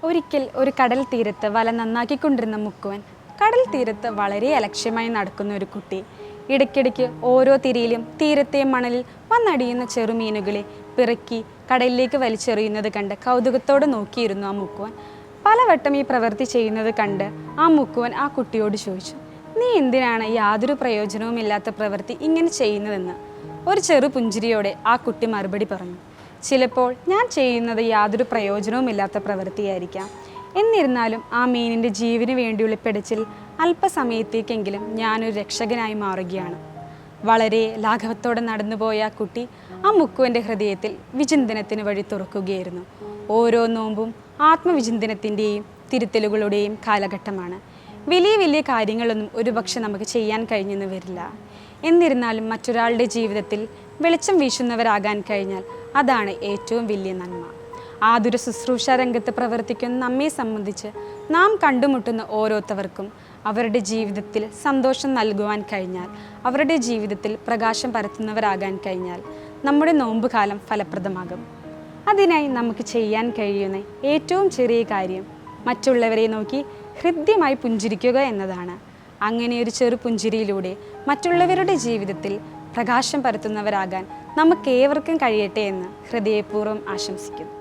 ഒരിക്കൽ ഒരു കടൽ തീരത്ത് വല നന്നാക്കിക്കൊണ്ടിരുന്ന മുക്കുവൻ കടൽ തീരത്ത് വളരെ അലക്ഷ്യമായി നടക്കുന്ന ഒരു കുട്ടി. ഇടയ്ക്കിടയ്ക്ക് ഓരോ തിരയിലും തീരത്തെ മണലിൽ വന്നടിയുന്ന ചെറുമീനുകളെ പിറക്കി കടലിലേക്ക് വലിച്ചെറിയുന്നത് കണ്ട് കൗതുകത്തോടെ നോക്കിയിരുന്നു ആ മുക്കുവൻ. പലവട്ടം ഈ പ്രവൃത്തി ചെയ്യുന്നത് കണ്ട് ആ മുക്കുവൻ ആ കുട്ടിയോട് ചോദിച്ചു, നീ എന്തിനാണ് യാതൊരു പ്രയോജനവുമില്ലാത്ത പ്രവൃത്തി ഇങ്ങനെ ചെയ്യുന്നതെന്ന്. ഒരു ചെറു പുഞ്ചിരിയോടെ ആ കുട്ടി മറുപടി പറഞ്ഞു, ചിലപ്പോൾ ഞാൻ ചെയ്യുന്നത് യാതൊരു പ്രയോജനവുമില്ലാത്ത പ്രവൃത്തിയായിരിക്കാം. എന്നിരുന്നാലും ആ മീനിൻ്റെ ജീവന് വേണ്ടിയുള്ള പിടച്ചിൽ അല്പസമയത്തേക്കെങ്കിലും ഞാനൊരു രക്ഷകനായി മാറുകയാണ്. വളരെ ലാഘവത്തോടെ നടന്നുപോയ ആ കുട്ടി ആ മുക്കുവൻ്റെ ഹൃദയത്തിൽ വിചിന്തനത്തിന് വഴി തുറക്കുകയായിരുന്നു. ഓരോ നോമ്പും ആത്മവിചിന്തനത്തിൻ്റെയും തിരുത്തലുകളുടെയും കാലഘട്ടമാണ്. വലിയ വലിയ കാര്യങ്ങളൊന്നും ഒരുപക്ഷെ നമുക്ക് ചെയ്യാൻ കഴിഞ്ഞെന്ന് വരില്ല. എന്നിരുന്നാലും മറ്റൊരാളുടെ ജീവിതത്തിൽ വെളിച്ചം വീശുന്നവരാകാൻ കഴിഞ്ഞാൽ അതാണ് ഏറ്റവും വലിയ നന്മ. ആതുര ശുശ്രൂഷ രംഗത്ത് പ്രവർത്തിക്കുന്ന നമ്മെ സംബന്ധിച്ച് നാം കണ്ടുമുട്ടുന്ന ഓരോരുത്തർക്കും അവരുടെ ജീവിതത്തിൽ സന്തോഷം നൽകുവാൻ കഴിഞ്ഞാൽ, അവരുടെ ജീവിതത്തിൽ പ്രകാശം പരത്തുന്നവരാകാൻ കഴിഞ്ഞാൽ നമ്മുടെ നോമ്പുകാലം ഫലപ്രദമാകും. അതിനായി നമുക്ക് ചെയ്യാൻ കഴിയുന്ന ഏറ്റവും ചെറിയ കാര്യം മറ്റുള്ളവരെ നോക്കി ഹൃദ്യമായി പുഞ്ചിരിക്കുക എന്നതാണ്. അങ്ങനെ ഒരു ചെറു പുഞ്ചിരിയിലൂടെ മറ്റുള്ളവരുടെ ജീവിതത്തിൽ പ്രകാശം പരത്തുന്നവരാകാൻ നമുക്കേവർക്കും കഴിയട്ടെ എന്ന് ഹൃദയപൂർവ്വം ആശംസിക്കുന്നു.